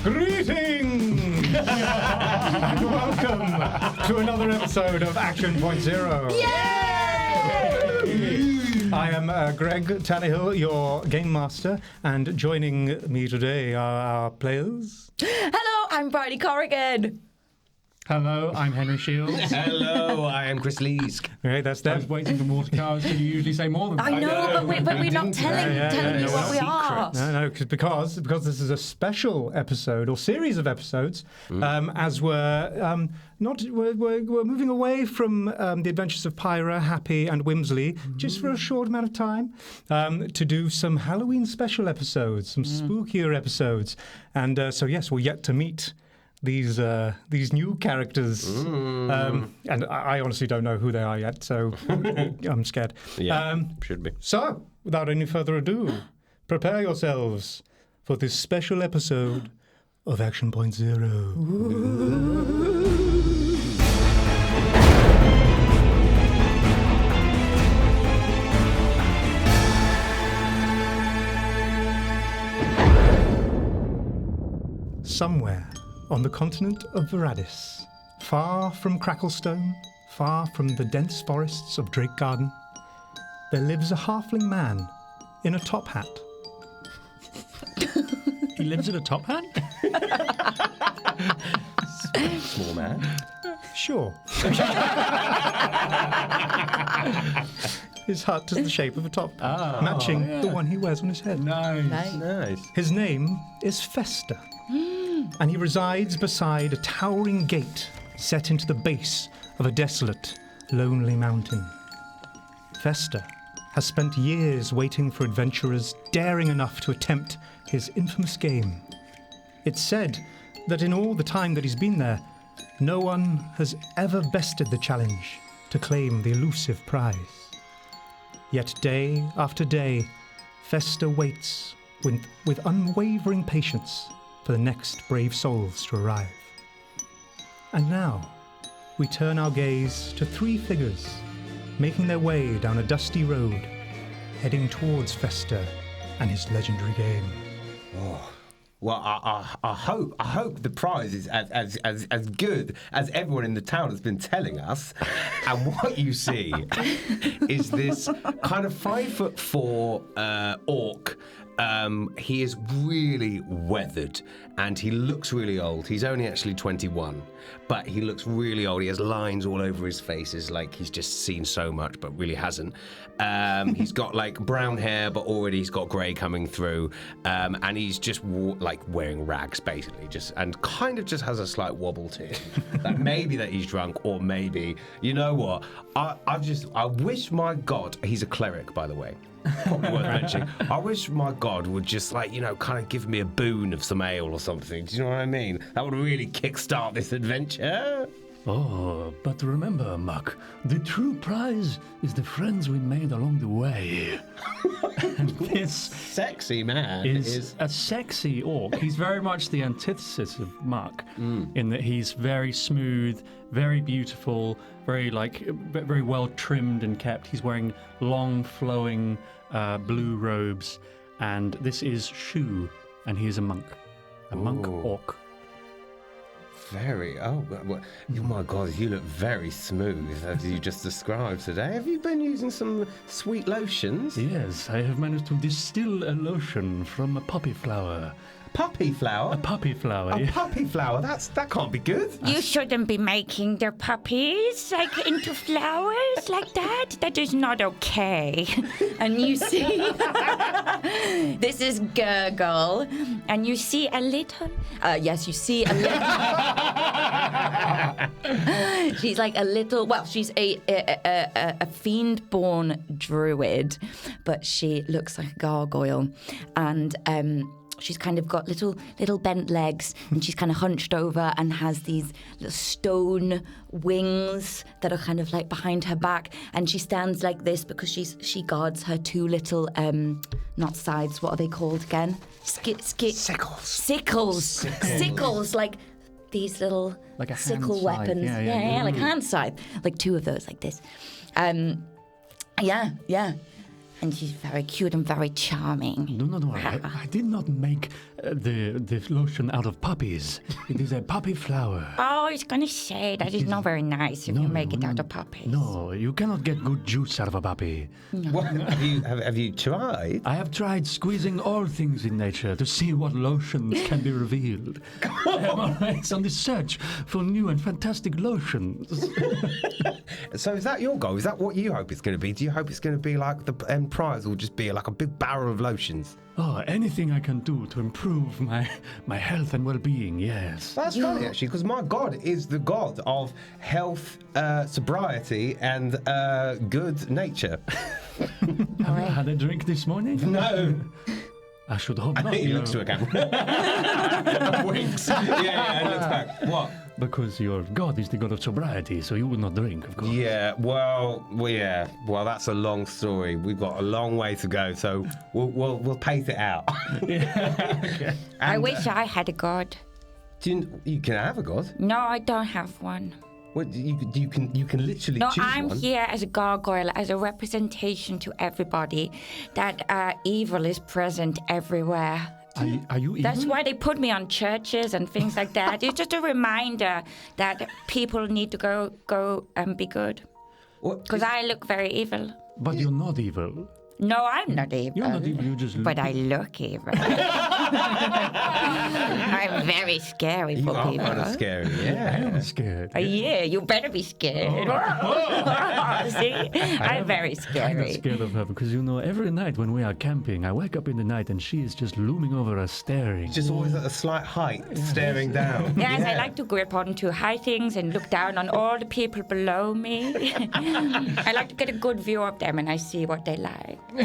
Greetings! And welcome to another episode of Action Point Zero. Yay! I am Greg Tannehill, your game master, and joining me today are our players. Hello, I'm Bridie Corrigan. Hello, I'm Henry Shields. Hello, I am Chris Leesk. Okay, that's I them. was waiting for more cars. You usually say more than that. I know, but we're not telling you what we are. No, because this is a special episode or series of episodes, as we're we're moving away from the adventures of Pyra, Happy, and Whimsley just for a short amount of time to do some Halloween special episodes, some spookier episodes, and so yes, we're yet to meet these new characters, and I honestly don't know who they are yet, so I'm scared. Yeah, should be. So, without any further ado, prepare yourselves for this special episode of Action Point Zero. Somewhere on the continent of Veradis, far from Cracklestone, far from the dense forests of Drake Garden, there lives a halfling man in a top hat. He lives in a top hat? Small man. Sure. His hut is the shape of a top, matching the one he wears on his head. Nice. His name is Fester, and he resides beside a towering gate set into the base of a desolate, lonely mountain. Fester has spent years waiting for adventurers daring enough to attempt his infamous game. It's said that in all the time that he's been there, no one has ever bested the challenge to claim the elusive prize. Yet day after day, Fester waits with unwavering patience for the next brave souls to arrive. And now, we turn our gaze to three figures making their way down a dusty road, heading towards Fester and his legendary game. Oh. Well, I hope the prize is as good as everyone in the town has been telling us. And what you see is this kind of 5'4" orc. He is really weathered and he looks really old. He's only actually 21, but he looks really old. He has lines all over his face. It's like he's just seen so much, but really hasn't. He's got like brown hair, but already he's got grey coming through. And he's just like wearing rags, basically, and kind of just has a slight wobble to him. Like maybe that he's drunk, or maybe, you know what? I wish my God, he's a cleric, by the way. Probably worth mentioning. I wish my God would just kind of give me a boon of some ale or something. Do you know what I mean? That would really kickstart this adventure. Oh, but remember, Muck, the true prize is the friends we made along the way. And this sexy man is a sexy orc. He's very much the antithesis of Muck, in that he's very smooth, very beautiful, very well trimmed and kept. He's wearing long, flowing blue robes, and this is Shu, and he is a monk, monk orc. Oh my God, you look very smooth, as you just described today. Have you been using some sweet lotions? Yes, I have managed to distill a lotion from a poppy flower. Puppy flower? A puppy flower. A puppy flower? That can't be good. You shouldn't be making their puppies into flowers like that. That is not okay. And you see, this is Gurgle, and you see a little. Yes, you see a little. She's like a little. Well, she's a fiend-born druid, but she looks like a gargoyle, and she's kind of got little bent legs, and she's kind of hunched over and has these little stone wings that are kind of like behind her back, and she stands like this because she guards her two little not scythes. What are they called again? Sickles, like these little like a sickle hand weapons. scythe. Yeah, like hand scythe, like two of those, like this. Yeah. And she's very cute and very charming. No. I did not make the lotion out of poppies. It is a poppy flower. Oh, I was going to say that is not very nice if you make it out of puppies. No, you cannot get good juice out of a puppy. What, have you tried? I have tried squeezing all things in nature to see what lotions can be revealed. I am always on the search for new and fantastic lotions. So is that your goal? Is that what you hope it's going to be? Do you hope it's going to be like the end prize will just be like a big barrel of lotions? Oh, anything I can do to improve my health and well-being, yes. That's funny, actually, because my god is the god of health, sobriety, and good nature. Have you had a drink this morning? No. I should hope I not. think he looks to a camera. Winks. Yeah, and looks back. What? Because your god is the god of sobriety, so you will not drink, of course. Yeah, well, that's a long story. We've got a long way to go, so we'll pace it out. Okay. I wish I had a god. You can have a god. No, I don't have one. What, you can literally No, choose I'm one. here as a gargoyle, as a representation to everybody that evil is present everywhere. Are you evil? That's why they put me on churches and things like that. It's just a reminder that people need to go and be good. Because I look very evil. But you're not evil. No, I'm not evil. You're not evil, you just look But I look evil. I'm very scary You for are people. kind of scary, yeah. I am scared. Yeah, you better be scared. See? I'm very I'm not scary. scared of her because, every night when we are camping, I wake up in the night and she is just looming over us, staring. Just always at a slight height, staring down. Yes, I like to grip onto high things and look down on all the people below me. I like to get a good view of them and I see what they like. But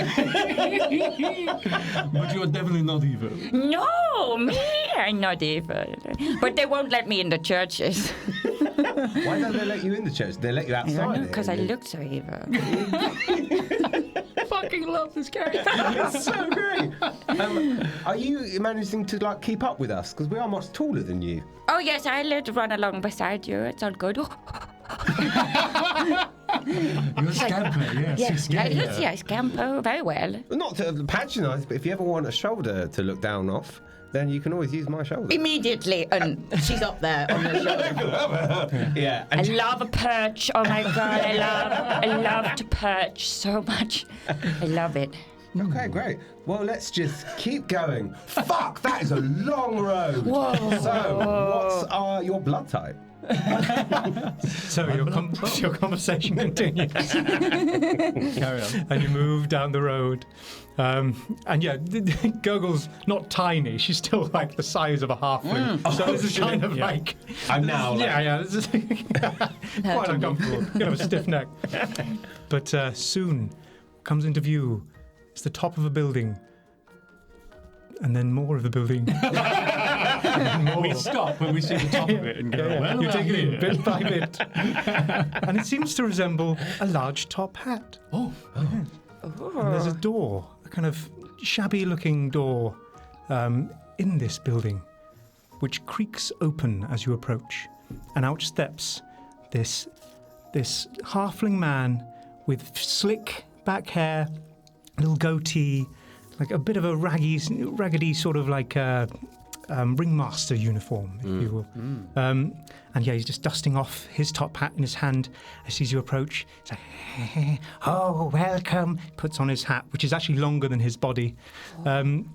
you are definitely not evil. No, me, I'm not evil. But they won't let me in the churches. Why don't they let you in the church? They let you I outside. don't know, because I look so evil. Fucking love this character. It's so great. Are you managing to keep up with us? Because we are much taller than you. Oh, yes, I let run along beside you. It's all good. You're a scamper, yes. I scamper very well. Not to patronise, but if you ever want a shoulder to look down off, then you can always use my shoulder. Immediately, and she's up there on the shoulder. Yeah. I love a perch. Oh my god, I love to perch so much. I love it. Okay, great. Well, let's just keep going. Fuck, that is a long road. Whoa. So, what's your blood type? So your conversation continues. Carry on. And you move down the road. And yeah, Gurgle's not tiny. She's still like the size of a halfling. So this is kind of like... I'm now This is quite uncomfortable. You have a stiff neck. But soon comes into view. It's the top of a building. And then more of the building. We stop when we see the top of it and go, well, You take it in here. bit by bit. And it seems to resemble a large top hat. Oh. And there's a door, a kind of shabby-looking door in this building, which creaks open as you approach. And out steps this halfling man with slick back hair, little goatee, like a bit of a raggedy sort of like ringmaster uniform, if you will. And yeah, he's just dusting off his top hat in his hand as he sees you approach. He's like, oh, welcome. Puts on his hat, which is actually longer than his body. And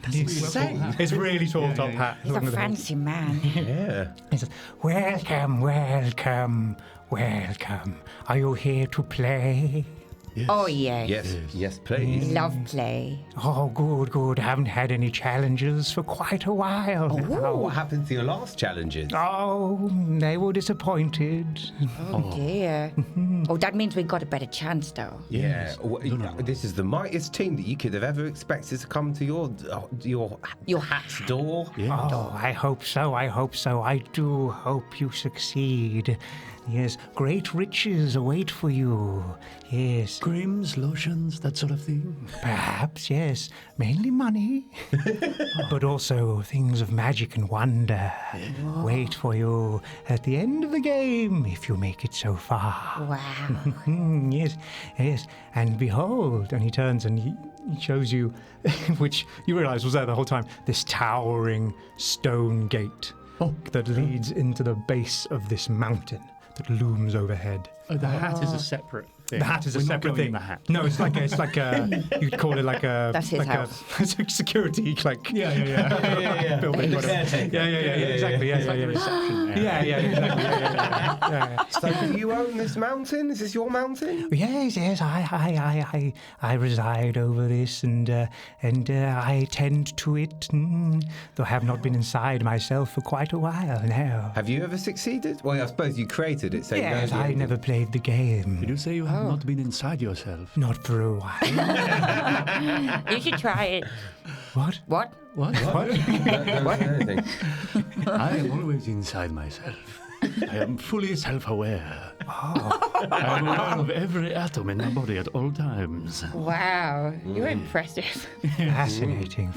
it's really tall top hat. He's a fancy man. Yeah. He says, welcome, welcome, welcome. Are you here to play? Yes. Oh, yeah. Yes, please. Love play. Oh, good. Haven't had any challenges for quite a while now. What happened to your last challenges? Oh, they were disappointed. Oh, dear. Oh, that means we got a better chance, though. Yeah. This is the mightiest team that you could have ever expected to come to your hat's door. Yeah. Oh, I hope so. I do hope you succeed. Yes, great riches await for you. Yes, Creams, lotions, that sort of thing. Perhaps, yes. Mainly money. But also things of magic and wonder. Wait for you at the end of the game if you make it so far. Wow. Yes, yes. And behold, and he turns and he shows you, which you realize was there the whole time, this towering stone gate that leads into the base of this mountain that looms overhead. Oh, the hat is a separate thing. The hat is a We're not separate going in thing. the hat. No, it's like a you'd call it like a That's his like house. a security Yeah. building. The whatever. caretaker. Yeah, exactly. It's like the reception area. Yeah, exactly. Yeah. So do you own this mountain? Is this your mountain? Yes, I reside over this, and I tend to it. Though I have not been inside myself for quite a while now. Have you ever succeeded? Well, I suppose you created it, so you know Yes, the I ending. never played the game. Did you say you have not been inside yourself? Not for a while. You should try it. What? What? What? Don't say anything. I am always inside myself. I am fully self-aware. I am aware of every atom in my body at all times. Wow. You're impressive. Fascinating.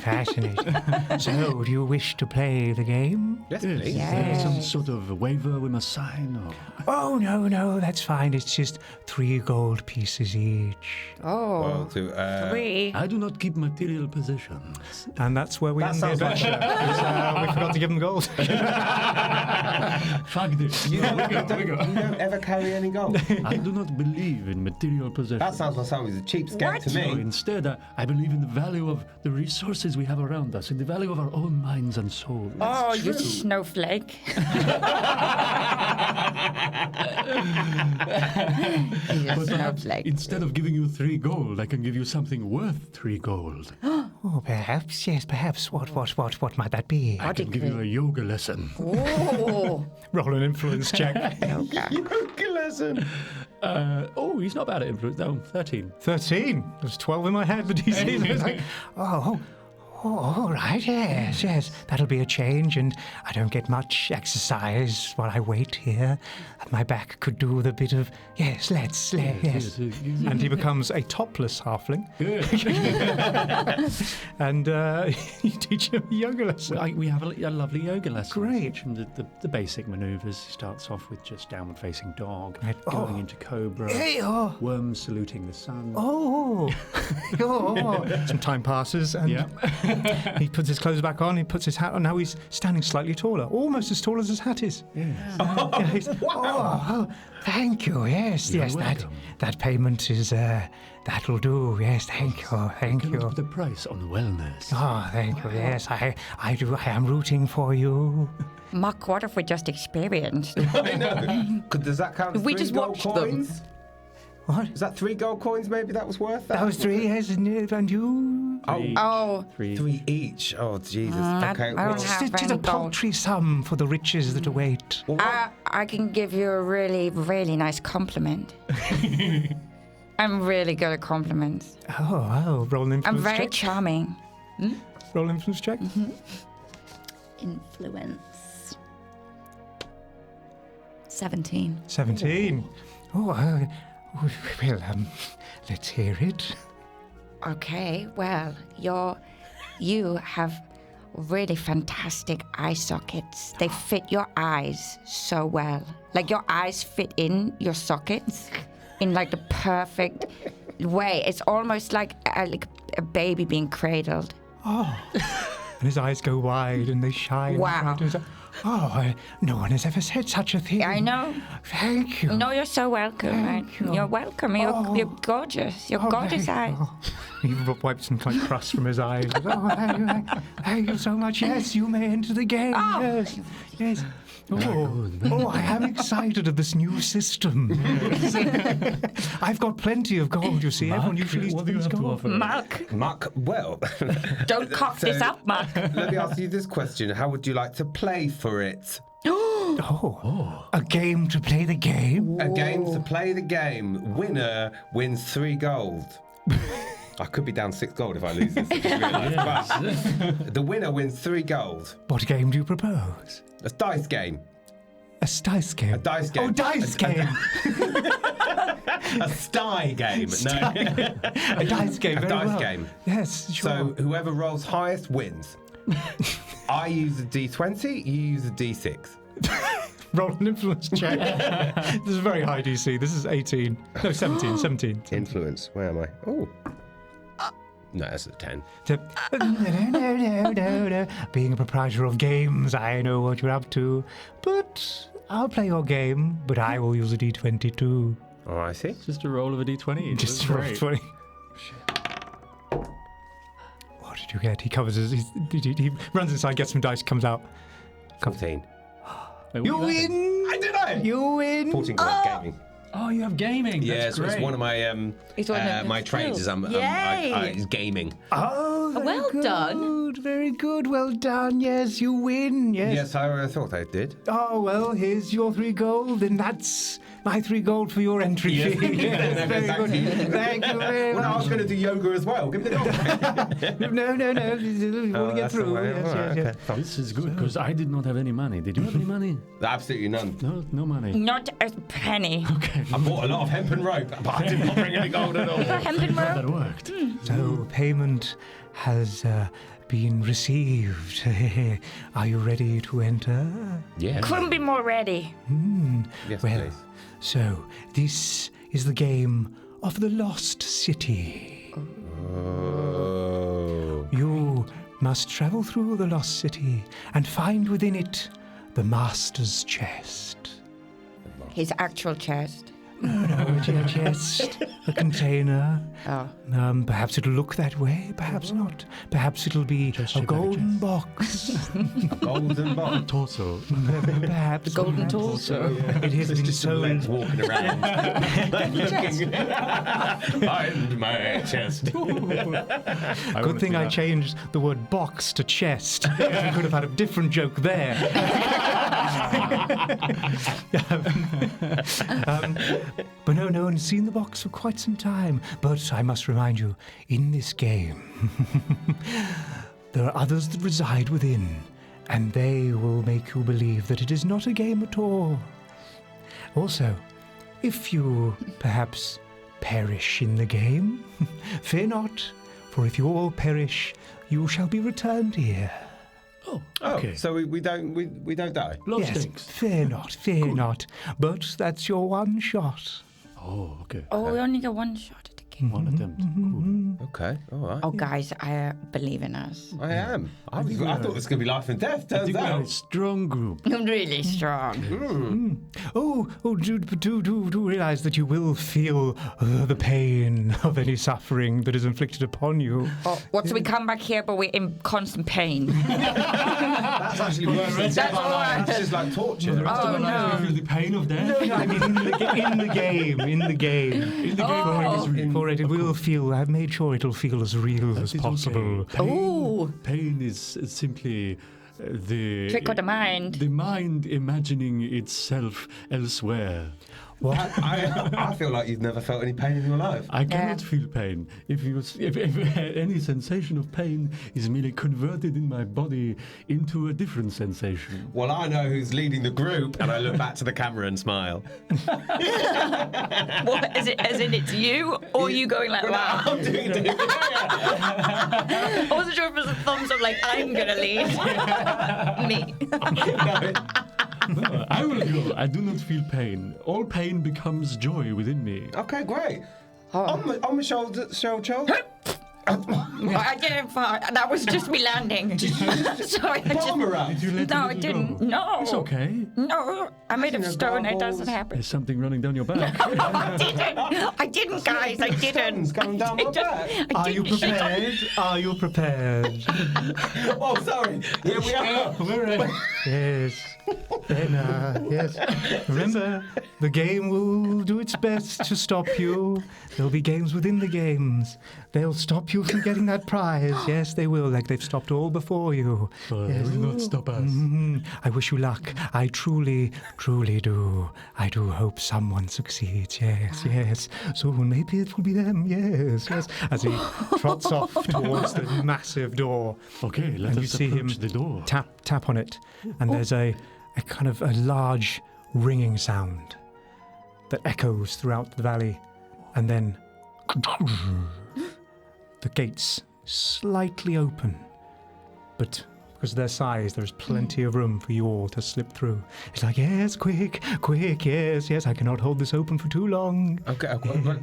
So, do you wish to play the game? Yes, Yes. please. Is there some sort of waiver we must sign? Or... Oh, no, that's fine. It's just 3 gold pieces each. Well, to, 3. I do not keep material possessions. And that's where we That end the sounds like- adventure. 'Cause, we forgot to give them gold. Fuck this. you don't ever carry any gold. I do not believe in material possessions. That sounds like someone's a cheapskate to So me. instead, I believe in the value of the resources we have around us, in the value of our own minds and souls. Oh, you snowflake. He's a But perhaps snowflake. instead of giving you 3 gold, I can give you something worth 3 gold. Oh, perhaps, yes, perhaps. What might that be? I can give you a yoga lesson. Oh, Roll an influence check. yoga. Yoga lesson. He's not bad at influence. No, 13. 13. There's 12 in my head, the DC. I was like, oh, all right, yes. That'll be a change, and I don't get much exercise while I wait here. My back could do with a bit of, yes. And he becomes a topless halfling. And you teach him a yoga lesson. We have a lovely yoga lesson. Great. Teach him the basic maneuvers. He starts off with just downward facing dog, Right. going into cobra, Hey, worm saluting the sun. oh. Some time passes, and he puts his clothes back on, he puts his hat on. Now he's standing slightly taller, almost as tall as his hat is. Oh, thank you. Yes, welcome. that payment is that'll do. Yes, thank you. Cannot put a price on wellness. Oh, thank you. Yes, I am rooting for you. Muck, what if we just experienced? I know. Does that count as We 3 just gold watched them. coins? What? Is that 3 gold coins maybe that was worth? That was 3, yes, and you? Oh, 3 each. Oh, Jesus. I Okay. don't well, have It's a any gold. paltry sum for the riches that await. I can give you a really, really nice compliment. I'm really good at compliments. Oh, roll an I'm influence very check. charming. Roll an influence check. Influence. 17. 17. Oh, well, let's hear it. Okay, well, you have really fantastic eye sockets. They fit your eyes so well. Like your eyes fit in your sockets in like the perfect way. It's almost like a baby being cradled. Oh. And his eyes go wide and they shine. Wow. No one has ever said such a thing. I know. Thank you. No, you're so welcome. Thank you. You're welcome. You're gorgeous. You're gorgeous eyes. He wipes some kind of crust from his eyes. Thank you so much. Yes, you may enter the game. Oh. Yes. I am excited of this new system. I've got plenty of gold, you see. Everyone usually what do you have to offer? Muck, well, don't cock this up, Muck. let me ask you this question. How would you like to play for it? A game to play the game? A game to play the game. Winner wins 3 gold. I could be down 6 gold if I lose this. I just realised. But the winner wins 3 gold. What game do you propose? A dice game. A dice game. A dice game. Oh, dice game. A sty game. No. A dice game. A very dice well. game. Yes, sure. So whoever rolls highest wins. I use a D20, you use a D6. Roll an influence check. This is very high DC. This is 18. No, 17. 17. Influence. Where am I? Oh. No, that's a 10. No. Being a proprietor of games, I know what you're up to. But I'll play your game, but I will use a D20 too. Oh, I see. Just a roll of a d20. Just That's roll great. 20. What did you get? He covers his. He runs inside, gets some dice, comes out. 14. Wait, You what do you reckon? win! I did I? You win! 14 points gaming. Oh, you have gaming. Yeah, That's so it's great. one of my It's one of my his trades is skills. is gaming. Oh, very Well good, done. Very good. Well done. Yes, you win. Yes. Yes, I thought I did. Oh, well, here's your 3 gold, and that's my 3 gold for your entry Yes. fee. Yes, No, very thank good. you. Thank you very Well, I was much. going to do yoga as well. Give me the gold. No. You want to get that's the through. way. Yes, All right, yes, yes. okay. This is good because I did not have any money. Did you have any money? Absolutely none. No money. Not a penny. Okay, I bought a lot of hemp and rope, but I did not bring any gold at all. Hempen rope. that worked. So, payment has been received. Are you ready to enter? Yeah. Couldn't be more ready. Yes, Well, please. so this is the game of the Lost City. Oh. You must travel through the Lost City and find within it the Master's chest. His actual chest. No, a chest, a container. Oh. Perhaps it'll look that way, perhaps not. Perhaps it'll be a golden box. Golden bottom. Torso. Perhaps. The golden torso. It has been Just some legs sold. walking around. Find my chest. Good thing I changed the word box to chest. We could have had a different joke there. But no one's seen the box for quite some time. But I must remind you, in this game, there are others that reside within, and they will make you believe that it is not a game at all. Also, if you perhaps perish in the game, fear not, for if you all perish, you shall be returned here. Oh, Oh, okay. so we don't die. Love Yes, stinks. fear not. But that's your one shot. Oh, okay. Oh, we only get one shot at the game. One attempt. Cool. Okay, all right. Oh, guys, I believe in us. I am. I thought this was going to be life and death. I Turns think we are a out. strong group. I'm really strong. Oh, do realize that you will feel the pain of any suffering that is inflicted upon you. Oh, what? So we come back here, but we're in constant pain. That's actually worse than That's death. worse. It's just like torture. Oh, no. Feel the pain of death. No, I mean in the game. In the game, For it will feel. I've made sure it'll feel as real as It's possible. okay. Pain, Ooh. pain is simply the Trick of the mind. The mind imagining itself elsewhere. I feel like you've never felt any pain in your life. I cannot feel pain. If any sensation of pain is merely converted in my body into a different sensation. Well, I know who's leading the group, and I look back to the camera and smile. What is it? As in it's you, or you going like that? I'm doing it. I wasn't sure if it was a thumbs up, like I'm gonna lead. Me. I will go. I do not feel pain. All pain becomes joy within me. Okay, great. Oh. On my shoulder. I didn't fall. That was just me landing. Sorry, I Bomb just. her up. Did you let No, the I little didn't. go? No. It's okay. No, I'm made of know, stone. It doesn't bubbles. happen. There's something running down your back. I didn't, guys. I didn't. Sun's coming down my back. Are you prepared? Are you prepared? Oh, sorry. Yeah, we are. We're in. Yes. Then, yes. Remember, the game will do its best to stop you. There'll be games within the games. They'll stop you from getting that prize. Yes, they will, like they've stopped all before you. They will not stop us. I wish you luck. I truly do. I do hope someone succeeds. Yes. Soon, maybe it will be them. Yes. As he trots off towards the massive door. Okay, let And you us see him approach the door. tap on it, and there's a kind of a large ringing sound that echoes throughout the valley, and then the gates slightly open, but because of their size, there's plenty of room for you all to slip through. It's like, yes, quick, yes, I cannot hold this open for too long. Okay, but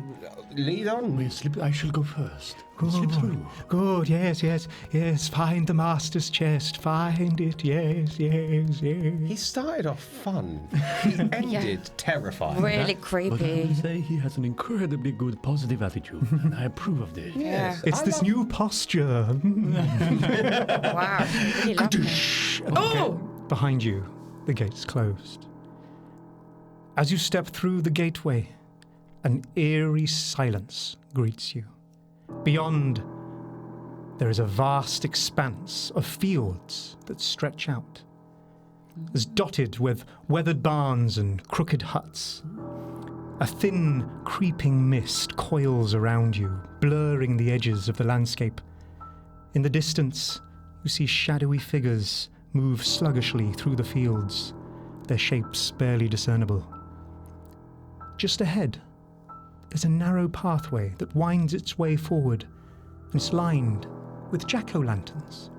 lead on. We slip. I shall go first. Good, Slip through. good, yes, find the master's chest, find it, yes. He started off fun. He ended terrifying. Really But I creepy. would say he has an incredibly good positive attitude, and I approve of this. Yeah. It's this new posture. Wow. Really love it. Oh! Behind you, the gate's closed. As you step through the gateway, an eerie silence greets you. Beyond, there is a vast expanse of fields that stretch out. It's dotted with weathered barns and crooked huts. A thin, creeping mist coils around you, blurring the edges of the landscape. In the distance, you see shadowy figures move sluggishly through the fields, their shapes barely discernible. Just ahead, there's a narrow pathway that winds its way forward, and it's lined with jack-o'-lanterns.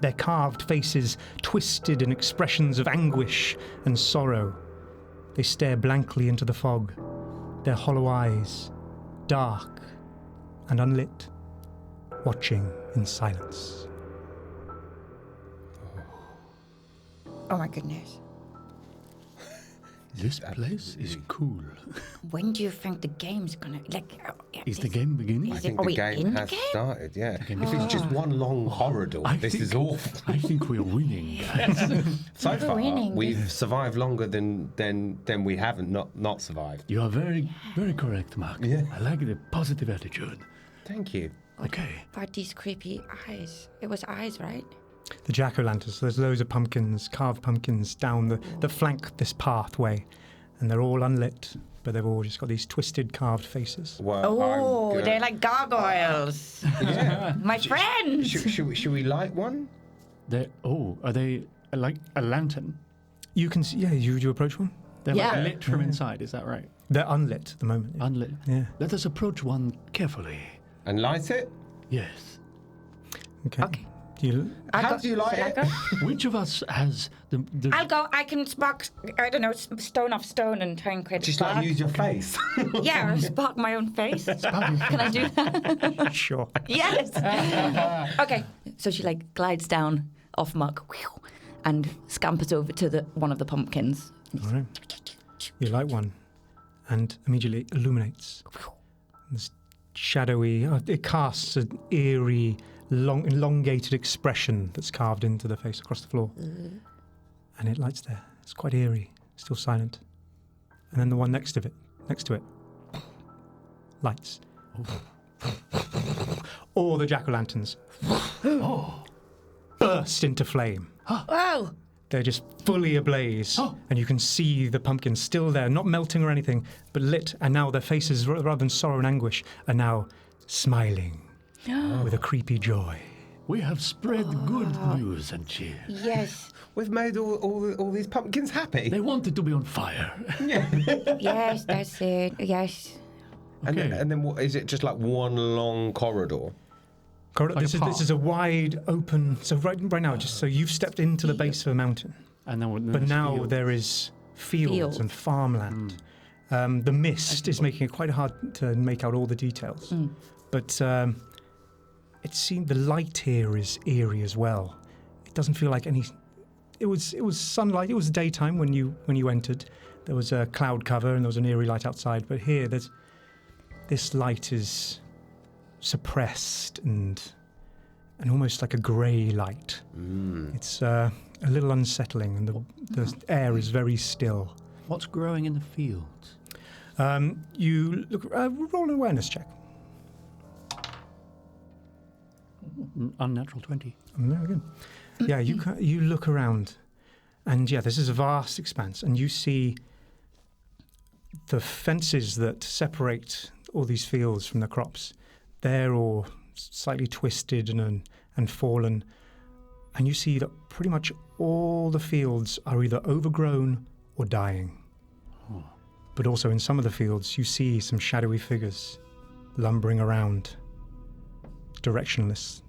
Their carved faces twisted in expressions of anguish and sorrow. They stare blankly into the fog, their hollow eyes dark and unlit, watching in silence. Oh my goodness. This place is cool. When do you think the game's gonna Is the game beginning? I Is think Are the we game in the has game? started, yeah. If it's just one long corridor, this is awful. I think we're winning, guys. So far, winning. we've survived longer than we haven't not survived. You are very, very correct, Mark. Yeah. I like the positive attitude. Thank you. Okay. But these creepy eyes. It was eyes, right? The jack-o'-lanterns, there's loads of pumpkins, carved pumpkins down that flank this pathway, and they're all unlit, but they've all just got these twisted carved faces. Well, Oh, I'm they're like gargoyles. yeah. My friends. Should we light one? Are they like a lantern? You can see, you approach one? They're Yeah. like lit from inside, is that right? They're unlit at the moment. Unlit. Yeah. Let us approach one carefully. And light it? Yes. Okay. Do you, How do you light Shall I it? go? Which of us has the I'll go. I can spark, I don't know, stone off stone and try and create a Just spark. like use your face. Yeah, I'll spark my own face. Can I do that? sure. Yes. Okay. So she like glides down off Muck and scampers over to one of the pumpkins. All right. You light one, and immediately illuminates. This shadowy, it casts an eerie, elongated expression that's carved into the face across the floor. And it lights there. It's quite eerie, still silent. And then the one next to it, lights. All the jack-o'-lanterns burst into flame. Oh. They're just fully ablaze, and you can see the pumpkins still there, not melting or anything, but lit, and now their faces, rather than sorrow and anguish, are now smiling with a creepy joy. We have spread good news and cheer. Yes. We've made all these pumpkins happy. They wanted to be on fire. Yes, that's it. Yes. Okay. And then what, is it just like one long corridor? Corridor, Like a this path. is a wide open. So right now, just so you've stepped into the base of a mountain, And then but now there is fields and farmland. The mist is making it quite hard to make out all the details, but it seemed the light here is eerie as well. It doesn't feel like any. It was sunlight. It was daytime when you entered. There was a cloud cover and there was an eerie light outside. But here, this light is suppressed and almost like a grey light. It's a little unsettling, and the air is very still. What's growing in the fields? You look. Roll an awareness check. Unnatural 20. Very good. Yeah, you look around, and this is a vast expanse, and you see the fences that separate all these fields from the crops. They're all slightly twisted and fallen, and you see that pretty much all the fields are either overgrown or dying. But also in some of the fields, you see some shadowy figures lumbering around, directionless.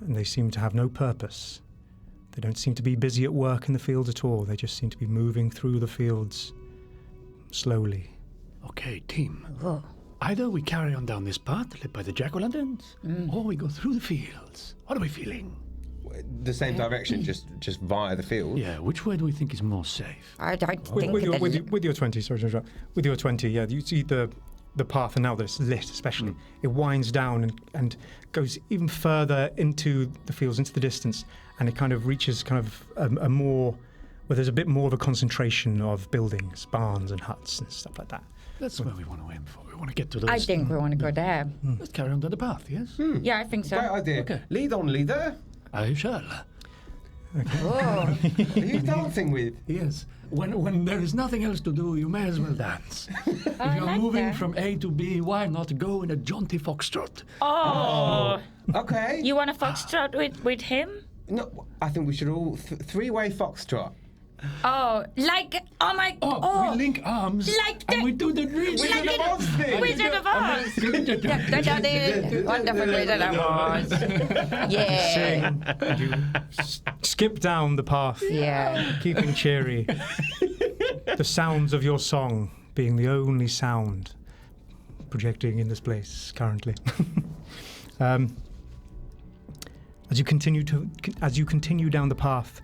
And they seem to have no purpose. They don't seem to be busy at work in the fields at all. They just seem to be moving through the fields slowly. Okay, team. Whoa. Either we carry on down this path lit by the jack-o'-lanterns, or we go through the fields. What are we feeling? The same direction, just via the field. Yeah, which way do we think is more safe? I think With your 20, sorry to interrupt. With your 20, yeah, you see the path, and now that it's lit especially, it winds down and goes even further into the fields, into the distance, and it kind of reaches kind of a more, where there's a bit more of a concentration of buildings, barns and huts and stuff like that. That's where we want to aim for. We want to get to those. I think we want to go there. Let's carry on down the path, yes? Yeah, I think so. Great idea. Okay. Lead on, leader. I shall. Whoa. Who are you dancing with? Yes. When there is nothing else to do, you may as well dance. If you're like moving that. from A to B, why not go in a jaunty foxtrot? Oh. Okay. You want a foxtrot with him? No, I think we should all three-way foxtrot. Oh, like, oh my, Oh, we link arms Like and the- we do the dream. like Wizard of the Oz thing. Wizard of Oz. The wonderful Wizard of Oz. Yeah. Sing, and you skip down the path, Yeah. keeping cheery. The sounds of your song being the only sound projecting in this place currently. As you continue down the path,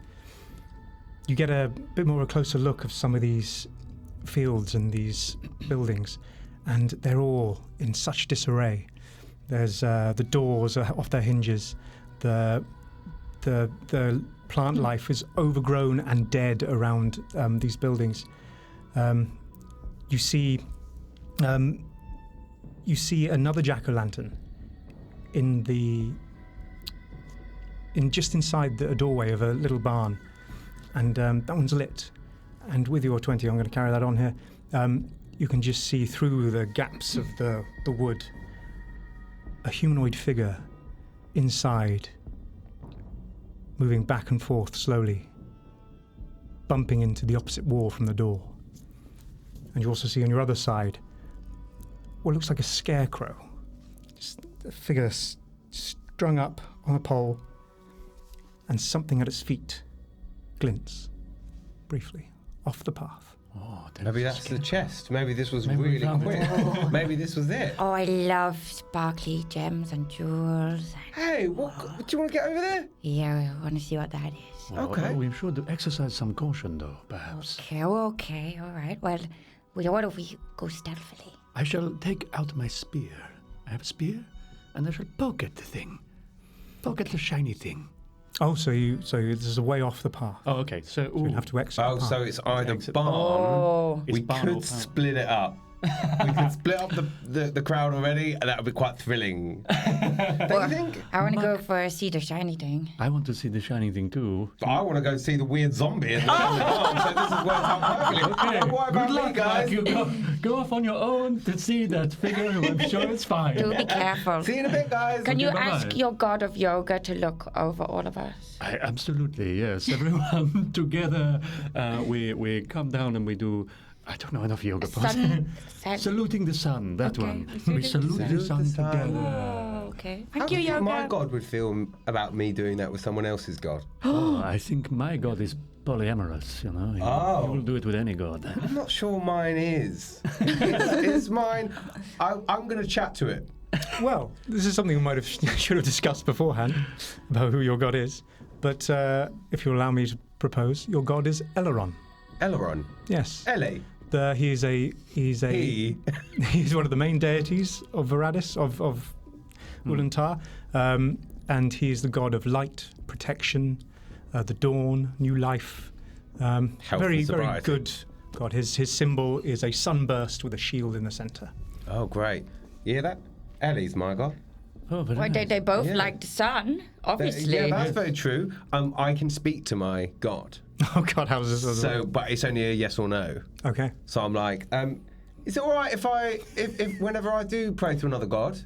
you get a bit more a closer look of some of these fields and these buildings, and they're all in such disarray. There's the doors are off their hinges. The plant life is overgrown and dead around these buildings. You see another jack-o'-lantern just inside a doorway of a little barn, and that one's lit. And with your 20, I'm going to carry that on here. You can just see through the gaps of the wood a humanoid figure inside, moving back and forth slowly, bumping into the opposite wall from the door. And you also see on your other side what looks like a scarecrow, just a figure strung up on a pole, and something at its feet glints briefly off the path. Oh, Maybe that's the chest. Maybe this was Maybe we really found quick. it. Maybe this was it. Oh, I love sparkly gems and jewels. Hey, do you want to get over there? Yeah, I want to see what that is. Okay. We should exercise some caution, though, perhaps. Okay, all right. Well, what if we go stealthily? I shall take out my spear. I have a spear, and I shall poke at the thing. Poke at the shiny thing. Oh, so this is a way off the path. Oh, okay. So, You'd have to exit Oh, the path. so it's either Exit. barn. Oh. It's We barn or could town. split it up. We could split up the crowd already, and that would be quite thrilling. Don't you think? I want to go for see the shiny thing. I want to see the shiny thing too. But I want to go see the weird zombie in the barn, so this has worked out perfectly. Don't worry about me, guys. You go off on your own to see that figure. I'm sure it's fine. Do be careful. See you in a bit, guys. Can you Okay, bye-bye. ask your god of yoga to look over all of us? Absolutely, yes. Everyone together, we come down and we do. I don't know enough yoga poses. Saluting the sun, that Okay, one. we We salute the sun together. Oh, okay. How Thank do you, you think my yoga. god would feel about me doing that with someone else's god? Oh, I think my god is polyamorous, you know. Oh. He will do it with any god. I'm not sure mine is. It's mine. I'm going to chat to it. Well, this is something we might have should have discussed beforehand about who your god is. But if you allow me to propose, your god is Eleron. Eleron. Yes. Ellie. He's He. he's one of the main deities of Varadis, of Ulantar, and he is the god of light, protection, the dawn, new life. Health Very, and very sobriety. good god. His symbol is a sunburst with a shield in the center. Oh, great. You hear that? Ellie's my god. Oh, very Well, nice. they both Yeah. like the sun, obviously. Yeah, that's very true. I can speak to my god. Oh God, how's this? So, but it's only a yes or no. Okay. So I'm like, is it all right if whenever I do pray to another god,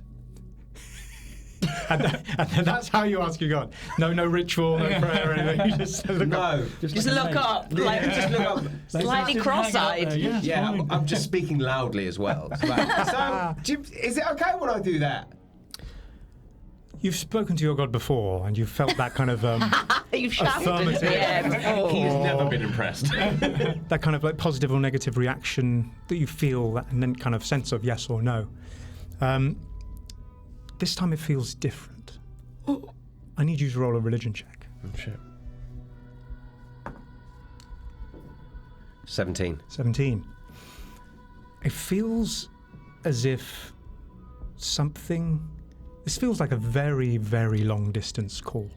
and then that's how you ask your God. No ritual, no prayer or anything. You just look up. No. Just look up, like, Just look up. slightly cross-eyed. Yeah, I'm just speaking loudly as well. Is it okay when I do that? You've spoken to your God before, and you've felt that kind of You've shouted affirmative. before. He's never been impressed. that kind of like positive or negative reaction that you feel, and then kind of sense of yes or no. This time it feels different. I need you to roll a religion check. Oh, shit. 17. 17. It feels as if something... This feels like a very, very long distance call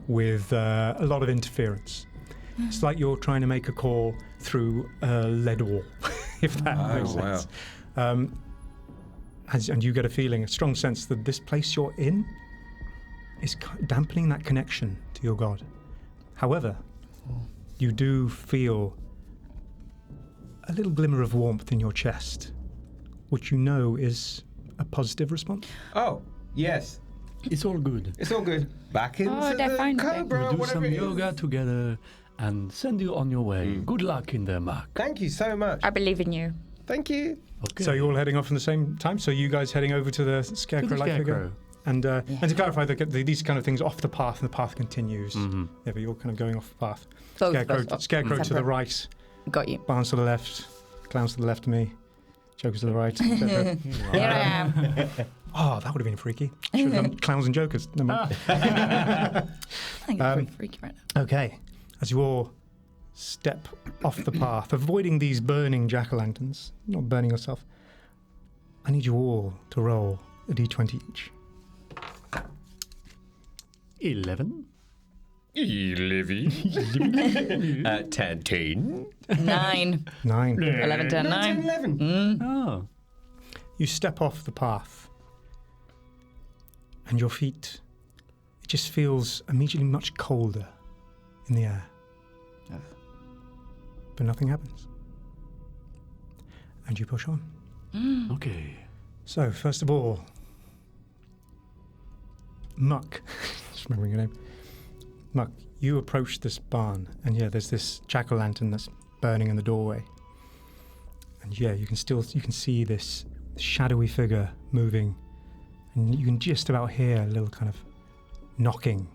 with a lot of interference. It's like you're trying to make a call through a lead wall, if that makes sense. And you get a strong sense that this place you're in is dampening that connection to your God. However, you do feel a little glimmer of warmth in your chest, which you know is a positive response. Oh, yes. It's all good. It's all good. Back into they're the fine. cobra, We'll do whatever some it is. yoga together and send you on your way. Good luck in there, Mark. Thank you so much. I believe in you. Thank you. Okay. So you're all heading off in the same time? So you guys heading over to the scarecrow-like figure? And to clarify, these kind of things off the path, and the path continues. Yeah, but you're kind of going off the path. Both of us. Scarecrow to the Separate. right, Got you. Barnes to the left, Clowns to the left of me, Jokers to the right. Scarecrow. Here I am. Oh, that would have been freaky. Should have done Clowns and Jokers. Never mind. I think it's pretty freaky right now. Okay, as you all step off the path, avoiding these burning jack-o'-lanterns, not burning yourself, I need you all to roll a d20 each. 11. 11. 10. 9. 9. 11, 10, 9. 11. Oh. You step off the path, and your feet, it just feels immediately much colder in the air. But nothing happens. And you push on. Okay. So, first of all, Muck, just remembering your name. Muck, you approach this barn, and there's this jack-o'-lantern that's burning in the doorway. And you can see this shadowy figure moving, and you can just about hear a little kind of knocking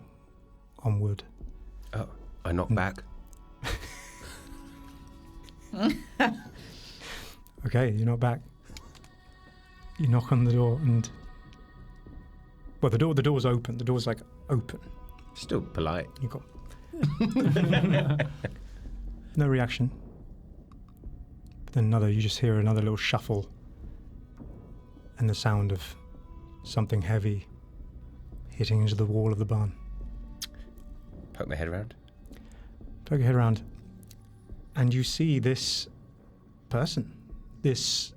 on wood. Oh, I knock back. Okay, you're not back. You knock on the door, and the door's open. The door's like open. Still polite. You got no reaction. But then you just hear another little shuffle, and the sound of something heavy hitting into the wall of the barn. Poke my head around. Poke your head around, and you see this person, this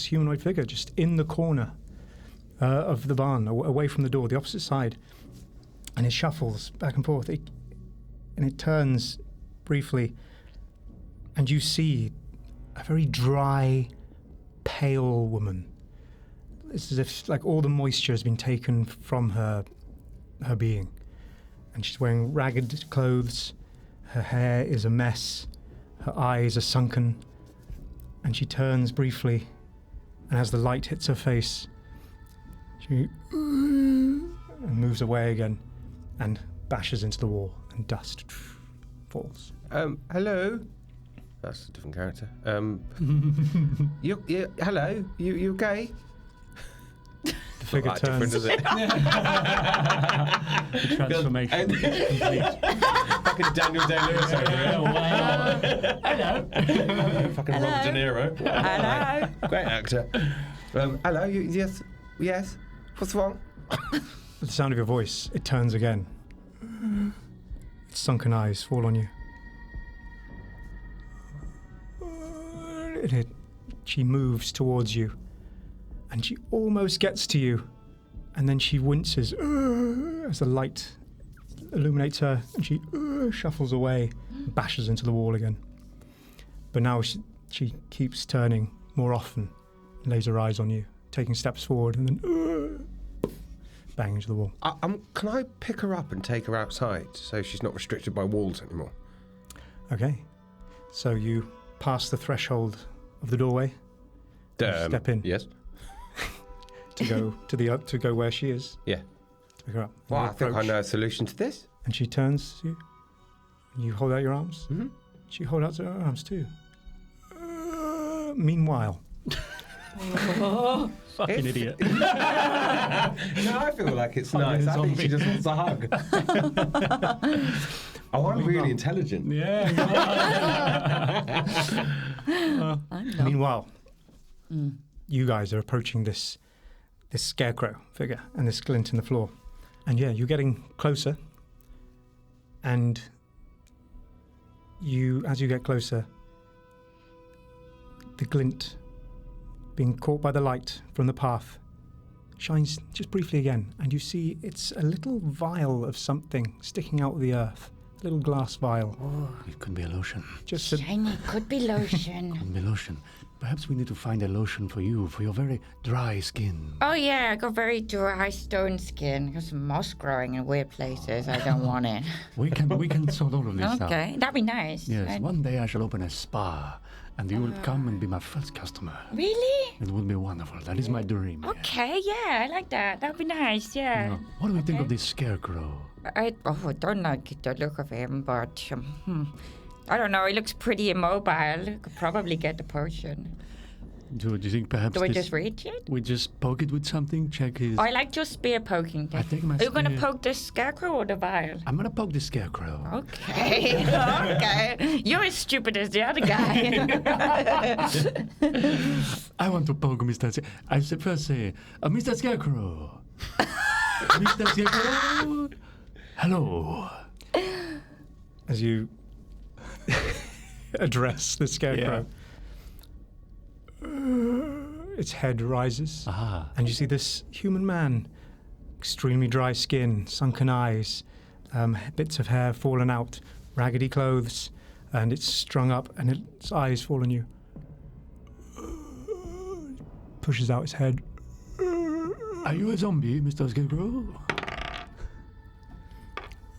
humanoid figure, just in the corner of the barn, away from the door, the opposite side. And it shuffles back and forth, and it turns briefly, and you see a very dry, pale woman. It's as if like all the moisture has been taken from her being. And she's wearing ragged clothes, her hair is a mess, her eyes are sunken, and she turns briefly, and as the light hits her face, she and moves away again, and bashes into the wall, and dust falls. Hello. That's a different character. Hello. You okay? The figure Not that different, turns. is it? The transformation. Fucking Daniel Day-Lewis over here. Wow. Hello. Fucking Robert De Niro. Hello. Great actor. Hello. Yes. What's wrong? At the sound of your voice, it turns again. Its sunken eyes fall on you. She moves towards you, and she almost gets to you, and then she winces as the light illuminates her, and she shuffles away, and bashes into the wall again. But now she keeps turning more often, and lays her eyes on you, taking steps forward, and then bang into the wall. Can I pick her up and take her outside so she's not restricted by walls anymore? Okay. So you pass the threshold of the doorway. Step in. Yes. to go where she is. Yeah. To pick her up. Well, You I think I approach, know a solution to this. And she turns to you. You hold out your arms. Mm-hmm. She holds out her arms too. Meanwhile, Fucking idiot. No, I feel like it's nice. I think she just wants a hug. Oh, I'm really intelligent. Yeah. meanwhile, you guys are approaching this scarecrow figure and this glint in the floor, and yeah, you're getting closer. And as you get closer, the glint, being caught by the light from the path, shines just briefly again, and you see it's a little vial of something sticking out of the earth. A little glass vial. It could be a lotion. Just a, Shiny, could be lotion. Could be lotion. Perhaps we need to find a lotion for you, for your very dry skin. Oh yeah, I got very dry stone skin. Got some moss growing in weird places. I don't want it. We can sort all of this out. Okay, that'd be nice. Yes, one day I shall open a spa, and you will come and be my first customer. Really? It would be wonderful. That is my dream. yes. Okay, yeah, I like that. That'd be nice. Yeah. Now, what do we think of this scarecrow? I don't like the look of him, but I don't know. He looks pretty immobile. Could probably get the potion. Do you think perhaps Do we just reach it? we just poke it with something? Check his. I like your spear poking. I think my Are you going to spear- poke the scarecrow or the vial? I'm gonna poke the scarecrow. Okay. Okay. You're as stupid as the other guy. I want to poke Mr. I should first say, Mr. Scarecrow. Mr. Scarecrow. Hello. as you address the scarecrow, its head rises, and you see this human man, extremely dry skin, sunken eyes, bits of hair fallen out, raggedy clothes, and it's strung up, and its eyes fall on you. Pushes out its head. Are you a zombie, Mr. Scarecrow?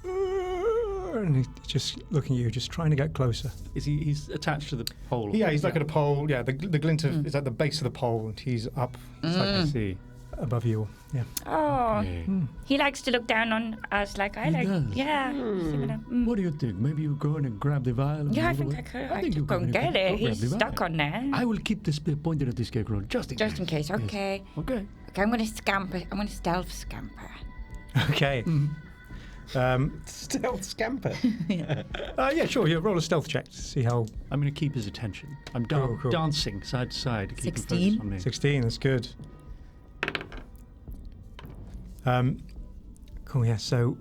And he's just looking at you, just trying to get closer. He's attached to the pole? Yeah, he's like at a pole. Yeah, the glint of is at the base of the pole, and he's up. It's like I see. above you. Yeah. Oh, Okay. he likes to look down on us like I He like. does. Yeah. Similar. What do you think? Maybe you go in and grab the vial? and Yeah, I move think away? I could. I I think could you go and get go it. grab He's the stuck vial. on there. I will keep the spear pointed at the Scarecrow just in case. Just in case. Yes. Okay. Okay. Okay, I'm gonna scamper. I'm gonna stealth scamper. Okay. Stealth scamper. Yeah, sure. Yeah, roll a stealth check to see how. I'm going to keep his attention. I'm Cool. dancing side to side to keep him 16. focused on me. 16. That's good. Cool. Yeah. So,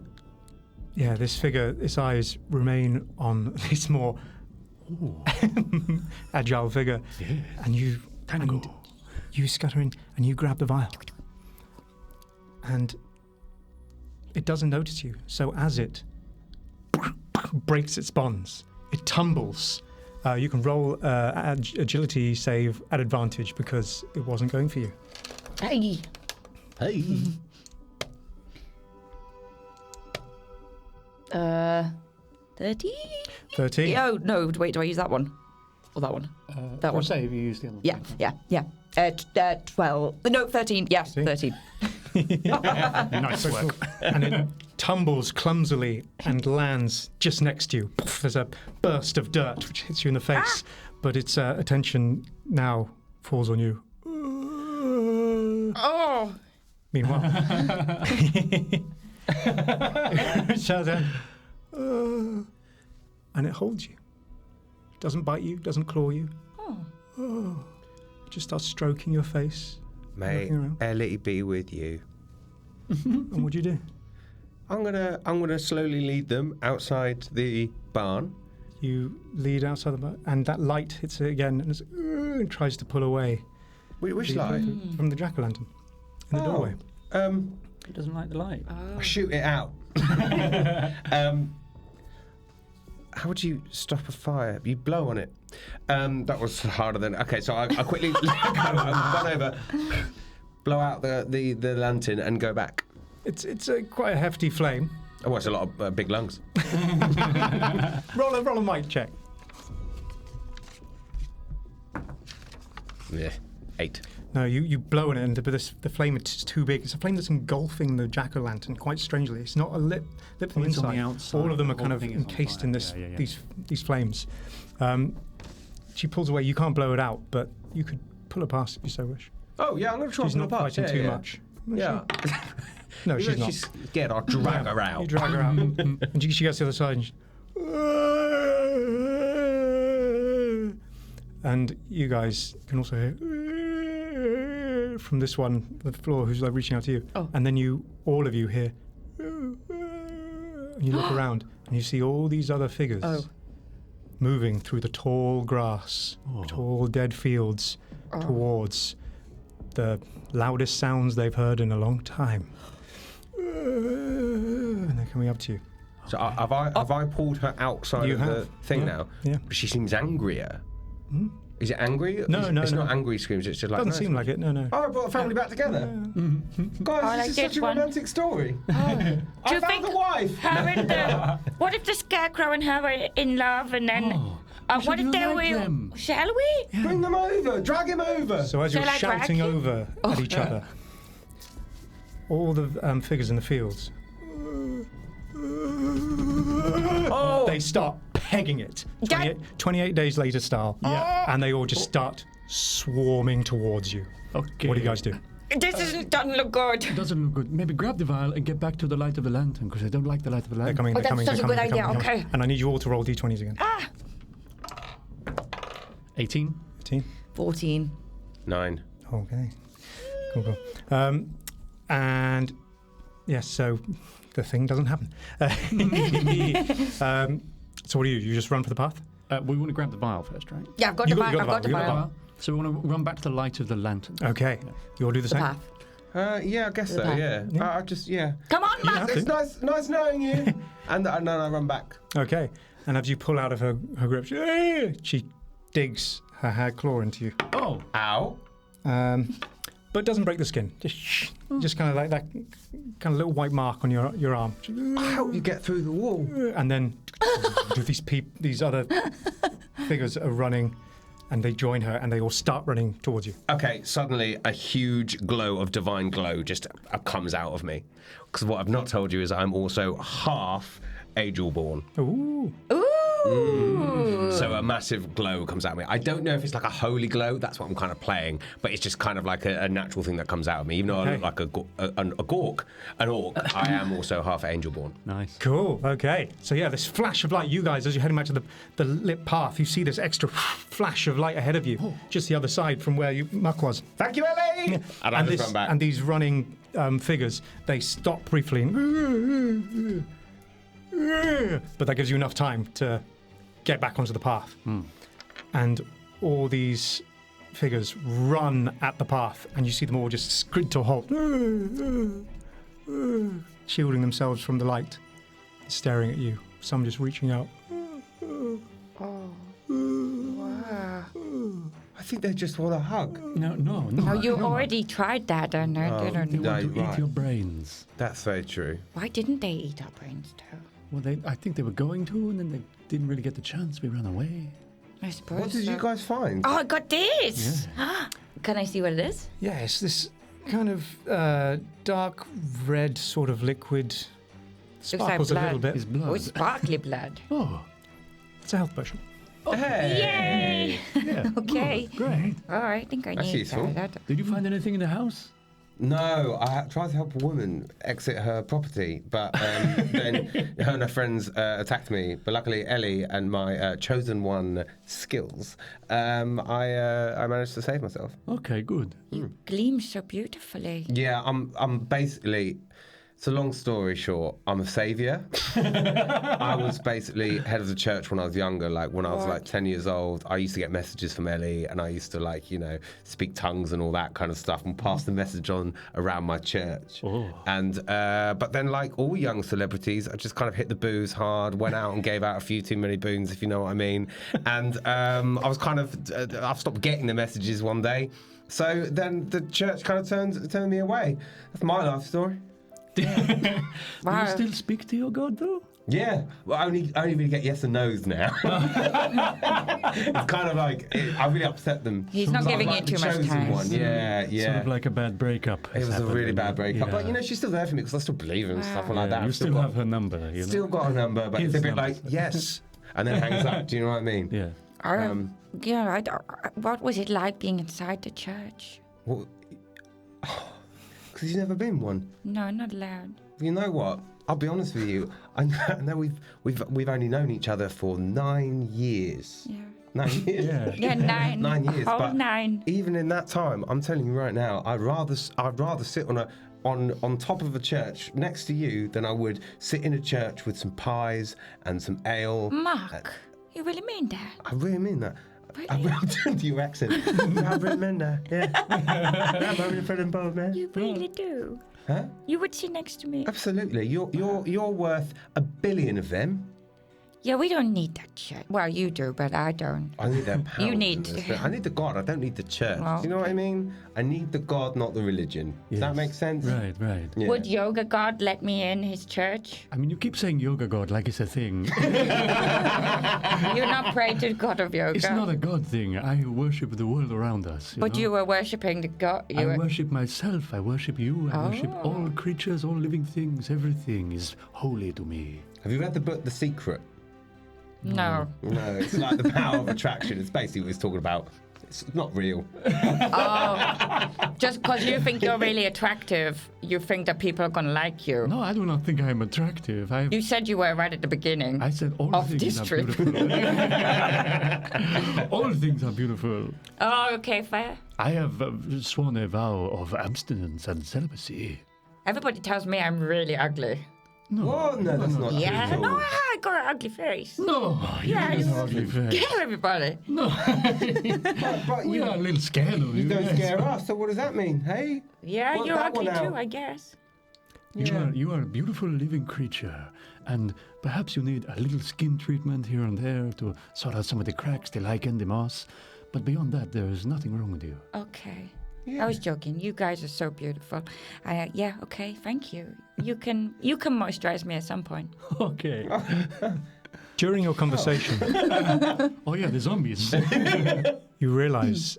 yeah, this figure, its eyes remain on this more agile figure, and you Tango. and you scutter in and you grab the vial, and it doesn't notice you. So as it breaks its bonds, it tumbles. You can roll agility save at advantage because it wasn't going for you. Hey. Hey. 30? 13. Oh no! Wait, do I use that one? Or that one? That For one. save, you use the other one. Yeah. 12. No, 13. Yeah, 13. Nice work. And it tumbles clumsily and lands just next to you. Poof, there's a burst of dirt which hits you in the face, but its attention now falls on you. Oh. Meanwhile, it shouts out, and it holds you. It doesn't bite you, doesn't claw you. It just starts stroking your face. May Looking around. Ellie be with you. And what do you do? I'm gonna slowly lead them outside the barn. You lead outside the bar, and that light hits it again, and it tries to pull away Which light? from the jack-o'-lantern in the doorway. He doesn't like the light. I shoot it out. How would you stop a fire? You blow on it. That was harder than. Okay, so I quickly let go, run over, blow out the lantern, and go back. It's quite a hefty flame. Oh, it's a lot of big lungs. Roll a mic check. Yeah, 8. No, you blow in it, but the flame is too big. It's a flame that's engulfing the jack-o'-lantern quite strangely. It's not a lit from it's on inside. the outside. All of them are The kind whole of thing is on encased fire. in this Yeah. these flames. She pulls away. You can't blow it out, but you could pull it past if you so wish. Oh, yeah, I'm going to try She's to not fighting too much. Yeah. No, she's not. She's scared. I'll drag her out. You drag her out, and she gets to the other side, and you guys can also hear from this one, the floor, who's like reaching out to you, and then all of you hear, and you look around and you see all these other figures moving through the tall grass, tall dead fields towards the loudest sounds they've heard in a long time. And they're coming up to you. So have I pulled her outside You of the have, thing yeah, now? yeah. But she seems angrier. Is it angry? No, It's no. not angry screams. It's just like. Doesn't no, seem like it. No. Oh, I brought the family back together. Guys, this is such a romantic story. I you found think a wife. her and the, what if the Scarecrow and her are in love, and then what if they were? Shall we? Bring them over. Drag him over. So as you're Shall I drag shouting you? over at each other, all the figures in the fields, they start pegging it. 28 days later style. Yeah. And they all just start swarming towards you. Okay. What do you guys do? This doesn't look good. Doesn't look good. Maybe grab the vial and get back to the light of the lantern, because I don't like the light of the They're lantern. coming, Oh, they're coming, that's they're such a coming, good they're coming, idea, they're coming. okay. And I need you all to roll d20s again. 18. 18. 14. 9. Okay. Cool. And yes, so the thing doesn't happen. So what do? You just run for the path? We want to grab the vial first, right? Yeah, I've got You the got- you vial. got I've the got the vial, you got the vial. So we want to run back to the light of the lantern. Okay. You all do the The same? path. Yeah, I guess so. path. Yeah. I just Come on, You Matt. have It's to. nice knowing you. and then I run back. Okay. And as you pull out of her grip, she digs her hard claw into you. Oh, Ow. But doesn't break the skin. Just kind of like that kind of little white mark on your arm. I help you get through the wall. And then these other figures are running, and they join her, and they all start running towards you. Okay, suddenly a huge glow of divine glow just comes out of me. Because what I've not told you is I'm also half angel-born. Ooh. So a massive glow comes out of me. I don't know if it's like a holy glow. That's what I'm kind of playing. But it's just kind of like a natural thing that comes out of me. Even though I look like an orc, I am also half angel-born. nice. Cool. Okay. So yeah, this flash of light. You guys, as you're heading back to the lit path, you see this extra flash of light ahead of you, just the other side from where Muck was. Thank you, Ellie! And I just run back. And these running figures, they stop briefly, but that gives you enough time to get back onto the path. And all these figures run at the path, and you see them all just skid to a halt, shielding themselves from the light, staring at you. Some just reaching out. I think they just want a hug. No. Oh, you already tried that, didn't They you? want to right. eat your brains. That's very true. Why didn't they eat our brains too? Well, I think they were going to, and then they didn't really get the chance. We ran away. I suppose. What did you guys find? Oh, I got this. Can I see what it is? Yeah, it's this kind of dark red sort of liquid. Sparkles a blood. little bit. His blood. Oh, sparkly blood. Oh, It's a health potion. Yay! yeah. Okay. Great. All right, I think I That's need useful. that. Did you find anything in the house? No, I tried to help a woman exit her property, but then her and her friends attacked me. But luckily, Ellie and my chosen one skills, I managed to save myself. Okay, good. You gleam so beautifully. Yeah, I'm basically. It's a long story short. I'm a saviour. I was basically head of the church when I was younger. Like when I was like 10 years old, I used to get messages from Ellie, and I used to speak tongues and all that kind of stuff, and pass the message on around my church. Oh. And but then, like all young celebrities, I just kind of hit the booze hard, went out and gave out a few too many boons, if you know what I mean. And I was kind of I've stopped getting the messages one day. So then the church kind of turned me away. That's my life story. Do you still speak to your god, though? Yeah, well, I only really get yes and no's now. It's kind of like I really upset them. He's not giving you too much time. One. Yeah. Sort of like a bad breakup. It was a really bad breakup, Yeah. but she's still there for me because I still believe her and stuff like that. You I've still have her number. You know? Still got a number, but His it's a bit number. like yes, and then hangs up. Do you know what I mean? Yeah. What was it like being inside the church? Because you've never been one. No, not allowed. You know what? I'll be honest with you. I know we've only known each other for 9 years. Yeah. 9 years. Yeah, 9. 9 years. Whole But 9. even in that time, I'm telling you right now, I'd rather sit on top of a church next to you than I would sit in a church with some pies and some ale. Mark, you really mean that? I really mean that. Really? I really do your accent. I really mean that. Yeah. I'm having a friend and bold, man. You really do. Huh? You would sit next to me. Absolutely. You're worth 1 billion of them. Yeah, we don't need that shit. Well, you do, but I don't. I need their power. You need- I need the God. I don't need the church. Well, Do you know what I mean? I need the God, not the religion. Does that Yes. make sense? Right. Yeah. Would Yoga God let me in his church? I mean, you keep saying yoga god like it's a thing. You're not praying to the God of Yoga. It's not a god thing. I worship the world around us. But know? you were worshipping the God. I worship myself. I worship you. I worship Oh. all creatures, all living things. Everything is holy to me. Have you read the book The Secret? No. No, it's like the power of attraction. It's basically what it's talking about. It's not real. Oh, just because you think you're really attractive, you think that people are going to like you. No, I do not think I am attractive. You said you were right at the beginning. I said all Of things this are trip. beautiful. All things are beautiful. Oh, okay, fair. I have sworn a vow of abstinence and celibacy. Everybody tells me I'm really ugly. Oh, no, that's not Yeah, true. no, I got an ugly face. No, you Yeah, have you- an ugly face. Scare everybody. But We are a little scared of you you. don't yes. scare us, so what does that mean? Hey? Yeah, Work you're that ugly one out. too, I guess. You are a beautiful living creature, and perhaps you need a little skin treatment here and there to sort out some of the cracks, the lichen, the moss. But beyond that, there is nothing wrong with you. Okay. I was joking. You guys are so beautiful. Yeah, okay, thank you. You can moisturize me at some point. Okay. During your conversation, Oh yeah, the zombies. you realise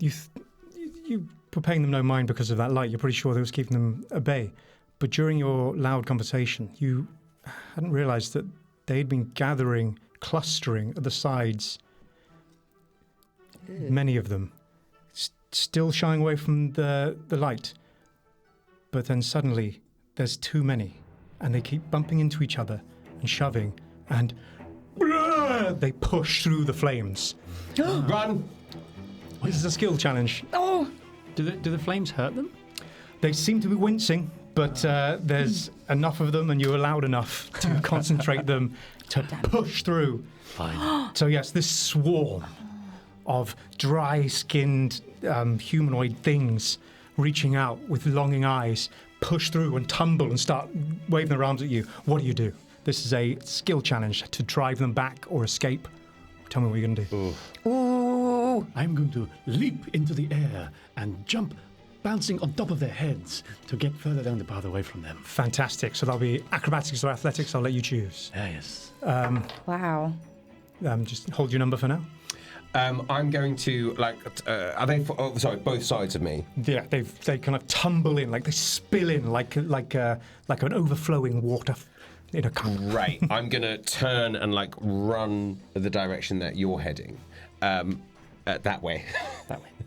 you were paying them no mind because of that light. You're pretty sure that was keeping them at bay. But during your loud conversation, you hadn't realised that they'd been gathering, clustering at the sides. Many of them, still shying away from the light. But then suddenly, there's too many, and they keep bumping into each other and shoving, and they push through the flames. Run! This is a skill challenge. Oh, Do the flames hurt them? They seem to be wincing, but there's enough of them, and you're allowed enough to concentrate them to push through. Fine. So yes, this swarm of dry-skinned humanoid things reaching out with longing eyes push through and tumble and start waving their arms at you. What do? This is a skill challenge to drive them back or escape. Tell me what you're going to do. ooh. I'm going to leap into the air and jump, bouncing on top of their heads to get further down the path away from them. Fantastic. So that'll be acrobatics or athletics. I'll let you choose. Yes. Wow. Just hold your number for now. I'm going to, are they, both sides of me? Yeah, they kind of tumble in, like they spill in, like an overflowing water in a cup. Right. I'm going to turn and, run the direction that you're heading. That way.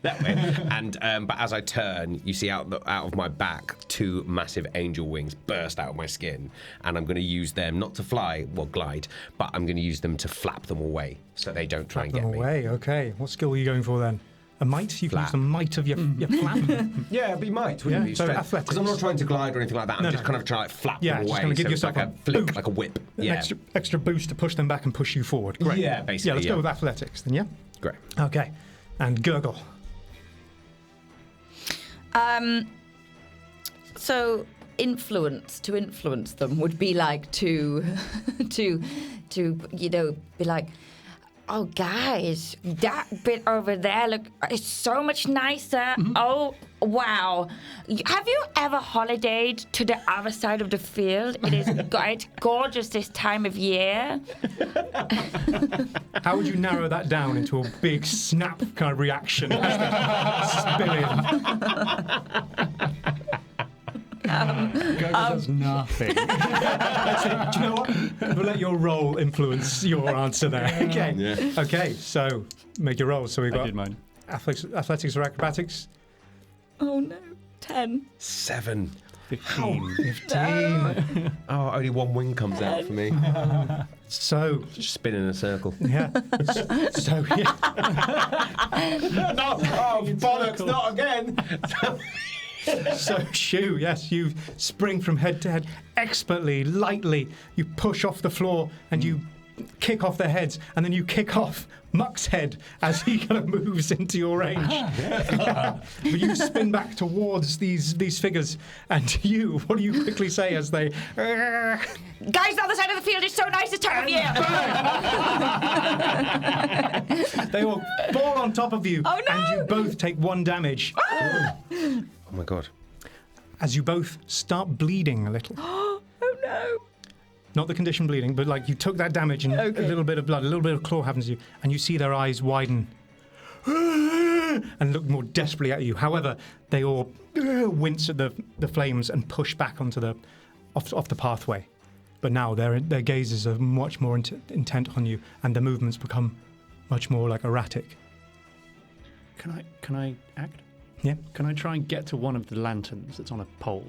That way. And but as I turn, you see out of my back 2 massive angel wings burst out of my skin, and I'm going to use them not to fly, glide, but I'm going to use them to flap them away so they don't try and get me. Away. Okay. What skill were you going for then? A might? You can use Flap. the might of your flap. Yeah, it'd be might, wouldn't Yeah, it? so Because athletics. I'm not trying to glide or anything like that. I'm just kind of trying to flap Yeah, them just away. kind of give so it's yourself like a a flick, boost. like a whip. An Yeah. extra boost to push them back and push you forward. Great. Yeah, basically, Yeah, let's yeah. go with athletics then, yeah? Great. Okay. And gurgle. So to influence them would be like to be like, Oh, guys, that bit over there it's so much nicer. Oh, wow. Have you ever holidayed to the other side of the field? It's gorgeous this time of year. How would you narrow that down into a big snap kind of reaction? Spill in. Gogo does nothing. Do you know what? We'll let your roll influence your answer there. Okay. Yeah. Okay, so make your roll. So we've I got did mine. athletics or acrobatics. Oh no, 10. 7. 15. 15. Oh, only one wing comes out for me. So, Just spin in a circle. yeah. So, yeah. No, oh, bollocks, not again. So, Shu, yes, you spring from head to head expertly, lightly. You push off the floor and you kick off their heads, and then you kick off Muck's head as he kind of moves into your range. But you spin back towards these figures, and what do you quickly say as they... Guys, the other side of the field is so nice this time of year. They will fall on top of you, Oh, no! and you both take 1 damage. Oh my god. As you both start bleeding a little. Oh no. Not the condition bleeding, but like you took that damage and a little bit of blood, a little bit of claw happens to you, and you see their eyes widen and look more desperately at you. However, they all wince at the flames and push back onto the off the pathway. But now their gazes are much more intent on you, and their movements become much more like erratic. Can I act? Yeah. Can I try and get to one of the lanterns that's on a pole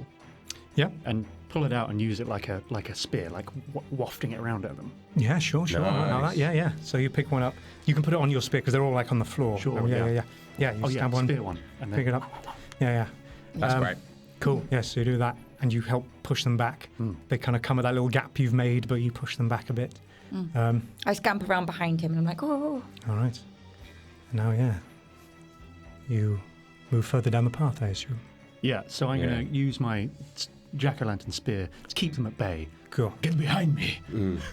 Yeah. and pull it out and use it like a spear, like wafting it around at them? Yeah, sure. Nice. Yeah. So you pick one up. You can put it on your spear because they're all like on the floor. Sure, Oh, yeah. You stab one, spear one. And then pick it up. Yeah. That's great. Cool. Yes, so you do that, and you help push them back. They kind of come at that little gap you've made, but you push them back a bit. I scamper around behind him and I'm like, oh. All right. Now, you move further down the path, I assume. Yeah, so I'm Yeah. going to use my jack-o'-lantern spear to keep them at bay. Cool. Get behind me.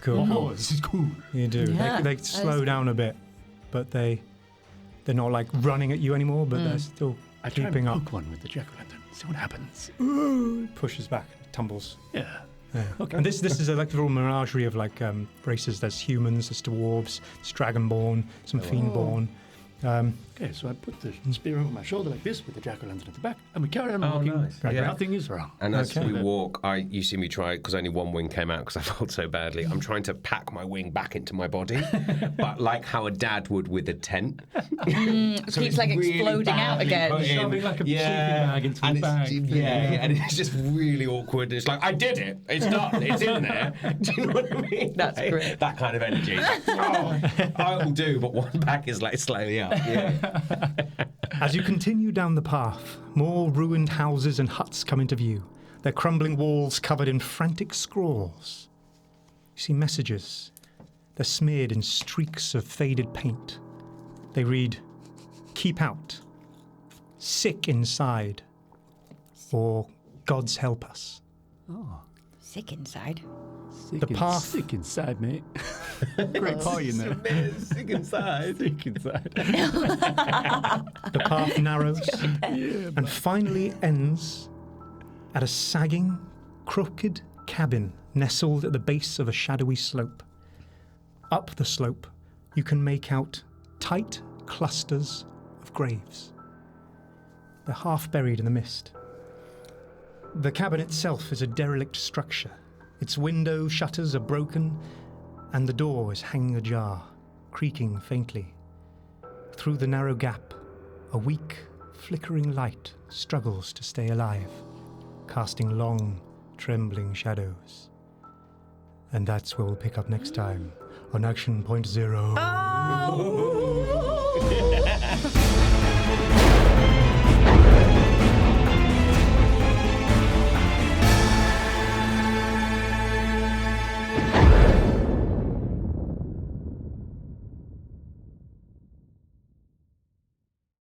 Cool. Oh, this is cool. You do. Yeah, They that slow is- down a bit, but they're not like running at you anymore, but they're still I try keeping and up. hook one with the jack-o'-lantern. See what happens. Pushes back, tumbles. Yeah. Yeah. Okay. And this is a like little menagerie of like races. There's humans, there's dwarves, there's dragonborn, some fiendborn. Okay, so I put the spear over my shoulder like this with the jack-o'-lantern at the back, and we carry on walking. nice. Like Yeah. nothing is wrong. And as Okay. we walk, you see me try, because only one wing came out because I felt so badly. I'm trying to pack my wing back into my body, but like how a dad would with a tent. So keeps, like, exploding out badly again. put in. Shoving like a sleeping bag into and the bag. and it's just really awkward. It's like, I did it. It's done. It's in there. Do you know what I mean? That's Like, great. That kind of energy. I will do, but one back is like slightly up. Yeah. As you continue down the path, more ruined houses and huts come into view, their crumbling walls covered in frantic scrawls. You see messages. They're smeared in streaks of faded paint. They read, "Keep out," "Sick inside," or "Gods help us." Sick inside. The path- Sick inside, mate. Great party in there. Sick inside. Sick inside. The path narrows and finally ends at a sagging, crooked cabin nestled at the base of a shadowy slope. Up the slope, you can make out tight clusters of graves. They're half buried in the mist. The cabin itself is a derelict structure. Its window shutters are broken, and the door is hanging ajar, creaking faintly. Through the narrow gap, a weak, flickering light struggles to stay alive, casting long, trembling shadows. And that's where we'll pick up next time on Action Point Zero.